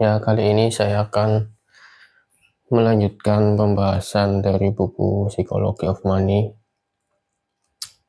Ya, kali ini saya akan melanjutkan pembahasan dari buku Psychology of Money,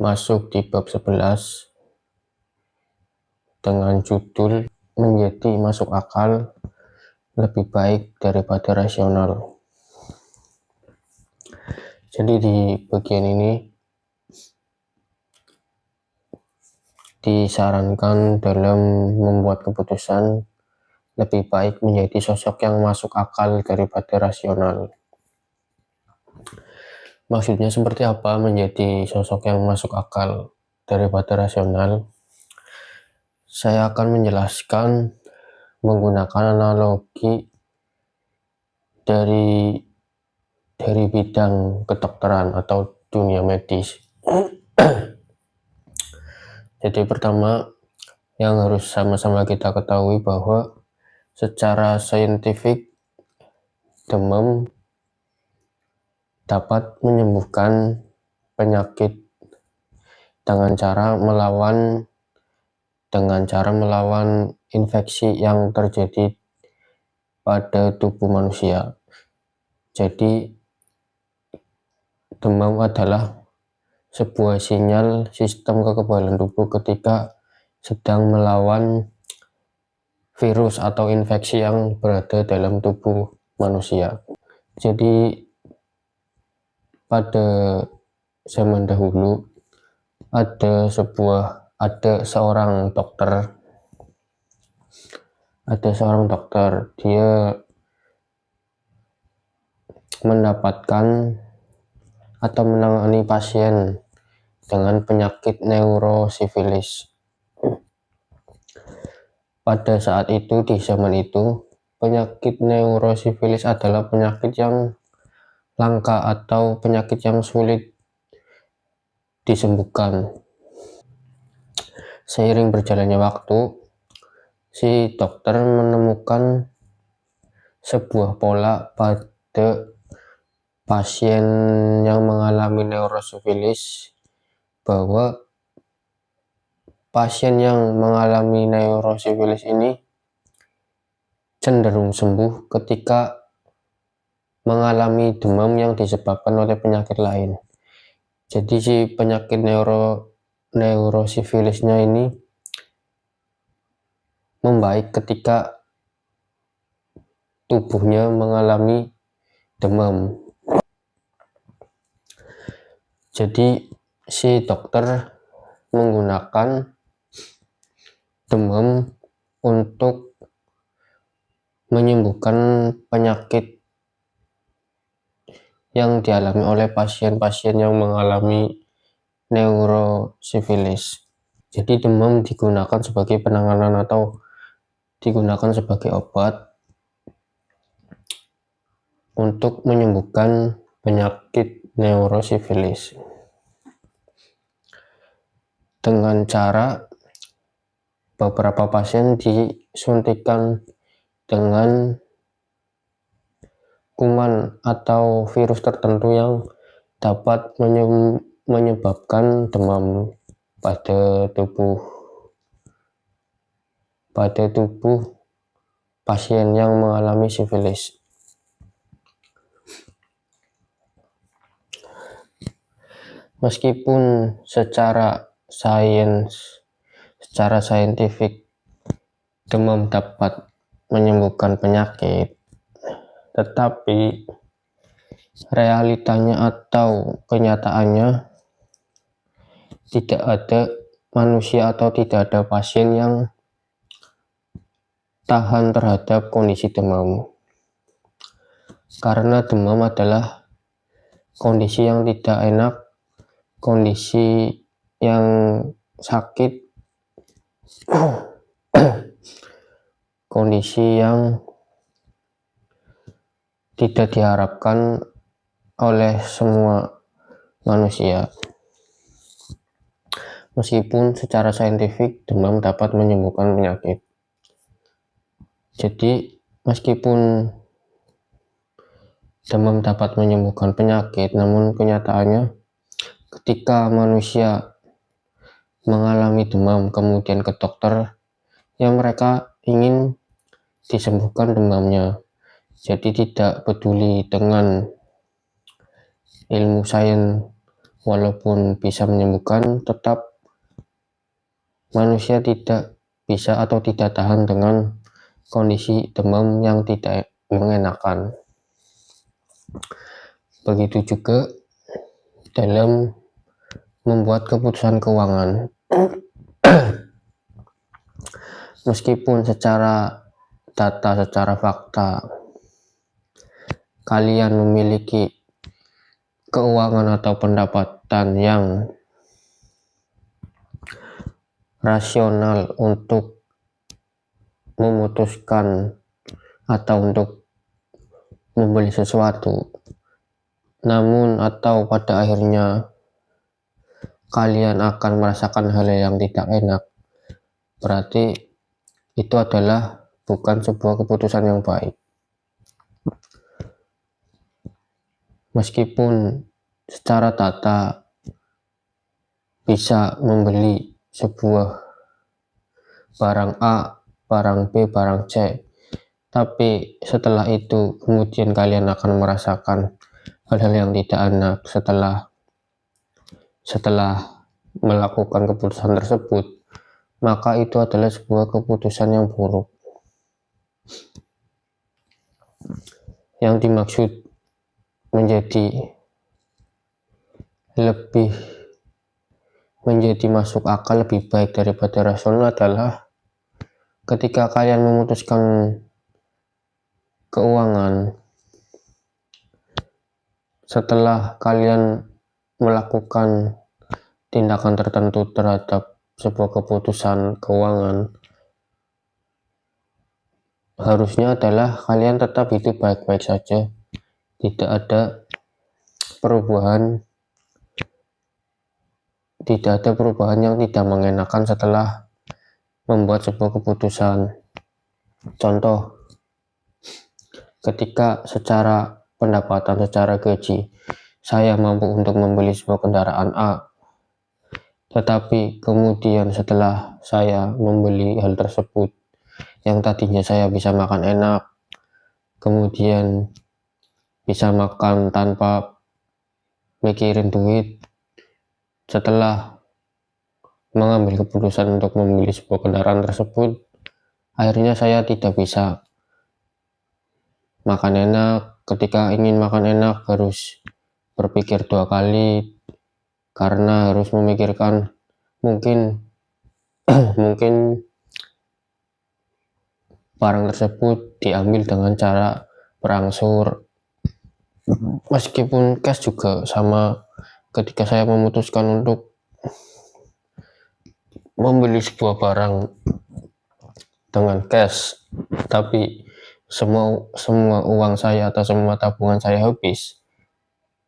masuk di bab 11 dengan judul menjadi masuk akal lebih baik daripada rasional. Jadi di bagian ini disarankan dalam membuat keputusan lebih baik menjadi sosok yang masuk akal daripada rasional. Maksudnya seperti apa menjadi sosok yang masuk akal daripada rasional? Saya akan menjelaskan menggunakan analogi dari bidang kedokteran atau dunia medis. Jadi pertama yang harus sama-sama kita ketahui bahwa secara saintifik demam dapat menyembuhkan penyakit dengan cara melawan infeksi yang terjadi pada tubuh manusia. Jadi demam adalah sebuah sinyal sistem kekebalan tubuh ketika sedang melawan virus atau infeksi yang berada dalam tubuh manusia. Jadi pada zaman dahulu ada seorang dokter, dia mendapatkan atau menangani pasien dengan penyakit neurosifilis. Pada saat itu, di zaman itu, penyakit neurosifilis adalah penyakit yang langka atau penyakit yang sulit disembuhkan. Seiring berjalannya waktu, si dokter menemukan sebuah pola pada pasien yang mengalami neurosifilis, bahwa pasien yang mengalami neurosifilis ini cenderung sembuh ketika mengalami demam yang disebabkan oleh penyakit lain. Jadi si penyakit neurosifilisnya ini membaik ketika tubuhnya mengalami demam. Jadi si dokter menggunakan demam untuk menyembuhkan penyakit yang dialami oleh pasien-pasien yang mengalami neurosifilis. Jadi demam digunakan sebagai penanganan atau digunakan sebagai obat untuk menyembuhkan penyakit neurosifilis dengan cara beberapa pasien disuntikan dengan kuman atau virus tertentu yang dapat menyebabkan demam pada tubuh pasien yang mengalami sifilis. Meskipun secara saintifik demam dapat menyembuhkan penyakit, tetapi realitanya atau kenyataannya tidak ada manusia atau tidak ada pasien yang tahan terhadap kondisi demam, karena demam adalah kondisi yang tidak enak, kondisi yang sakit, kondisi yang tidak diharapkan oleh semua manusia. Meskipun secara saintifik demam dapat menyembuhkan penyakit. Jadi meskipun demam dapat menyembuhkan penyakit, namun kenyataannya ketika manusia mengalami demam kemudian ke dokter, yang mereka ingin disembuhkan demamnya. Jadi tidak peduli dengan ilmu sains, walaupun bisa menyembuhkan, tetap manusia tidak bisa atau tidak tahan dengan kondisi demam yang tidak mengenakan. Begitu juga dalam membuat keputusan keuangan. Meskipun secara data, secara fakta kalian memiliki keuangan atau pendapatan yang rasional untuk memutuskan atau untuk membeli sesuatu, namun atau pada akhirnya kalian akan merasakan hal yang tidak enak, berarti itu adalah bukan sebuah keputusan yang baik. Meskipun secara data bisa membeli sebuah barang A, barang B, barang C, tapi setelah itu kemudian kalian akan merasakan hal-hal yang tidak enak setelah melakukan keputusan tersebut, maka itu adalah sebuah keputusan yang buruk. Yang dimaksud menjadi masuk akal, lebih baik daripada rasional adalah ketika kalian memutuskan keuangan setelah kalian melakukan tindakan tertentu terhadap sebuah keputusan keuangan, harusnya adalah kalian tetap hidup baik-baik saja, tidak ada perubahan yang tidak mengenakan setelah membuat sebuah keputusan. Contoh, ketika secara pendapatan, secara gaji saya mampu untuk membeli sebuah kendaraan A, tetapi kemudian setelah saya membeli hal tersebut, yang tadinya saya bisa makan enak, kemudian bisa makan tanpa mikirin duit, setelah mengambil keputusan untuk membeli sebuah kendaraan tersebut, akhirnya saya tidak bisa makan enak. Ketika ingin makan enak harus berpikir 2 kali karena harus memikirkan mungkin barang tersebut diambil dengan cara berangsur. Meskipun cash juga sama, ketika saya memutuskan untuk membeli sebuah barang dengan cash, tapi semua uang saya atau semua tabungan saya habis,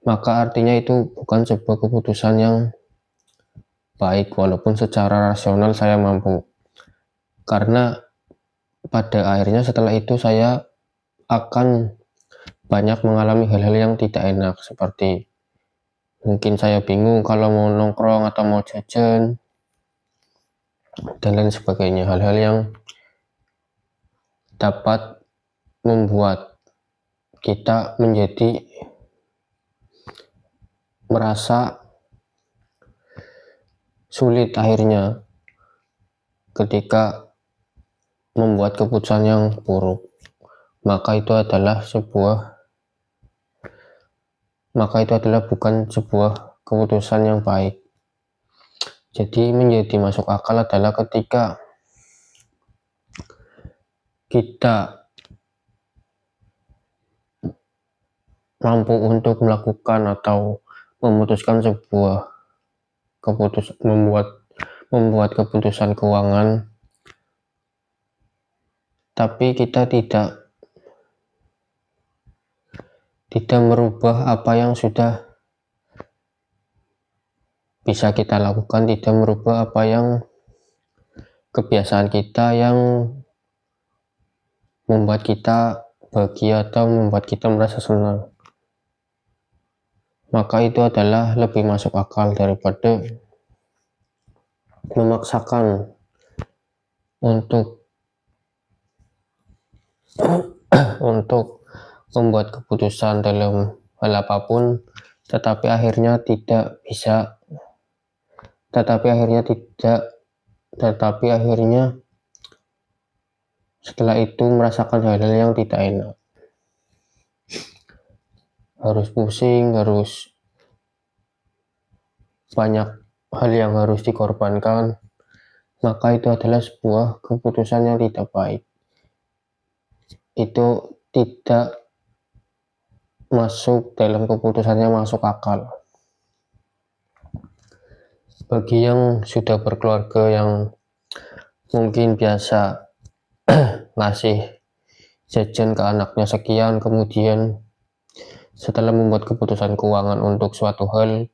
maka artinya itu bukan sebuah keputusan yang baik walaupun secara rasional saya mampu, karena pada akhirnya setelah itu saya akan banyak mengalami hal-hal yang tidak enak, seperti mungkin saya bingung kalau mau nongkrong atau mau jajan dan lain sebagainya, hal-hal yang dapat membuat kita menjadi merasa sulit akhirnya ketika membuat keputusan yang buruk. Maka itu adalah bukan sebuah keputusan yang baik. Jadi menjadi masuk akal adalah ketika kita mampu untuk melakukan atau memutuskan membuat keputusan keuangan, tapi kita tidak merubah apa yang sudah bisa kita lakukan, tidak merubah apa yang kebiasaan kita yang membuat kita bahagia atau membuat kita merasa senang, maka itu adalah lebih masuk akal daripada memaksakan untuk untuk membuat keputusan dalam hal apapun, tetapi akhirnya tidak bisa, tetapi akhirnya tidak, tetapi akhirnya setelah itu merasakan hal-hal yang tidak enak. Harus pusing, harus banyak hal yang harus dikorbankan, maka itu adalah sebuah keputusan yang tidak baik. Itu tidak masuk dalam keputusannya masuk akal. Bagi yang sudah berkeluarga, yang mungkin biasa ngasih jajan ke anaknya sekian, kemudian setelah membuat keputusan keuangan untuk suatu hal,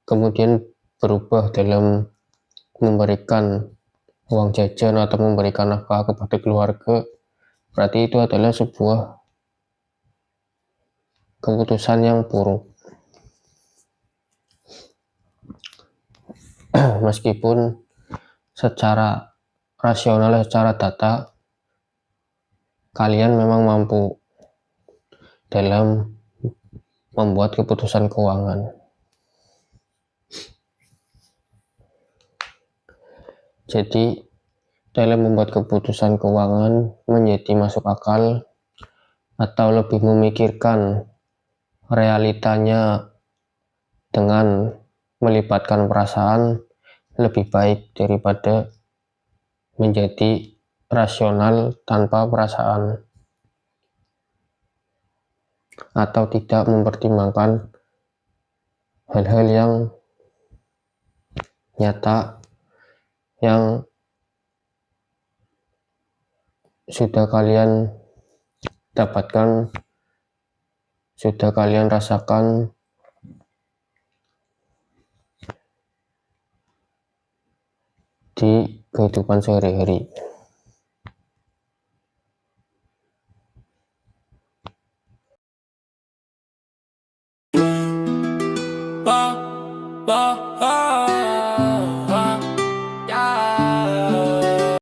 kemudian berubah dalam memberikan uang jajan atau memberikan nafkah kepada keluarga, berarti itu adalah sebuah keputusan yang buruk. Meskipun secara rasional, secara data, kalian memang mampu dalam membuat keputusan keuangan. Jadi dalam membuat keputusan keuangan menjadi masuk akal atau lebih memikirkan realitanya dengan melibatkan perasaan lebih baik daripada menjadi rasional tanpa perasaan atau tidak mempertimbangkan hal-hal yang nyata yang sudah kalian dapatkan, sudah kalian rasakan di kehidupan sehari-hari. Ba, ba, ah.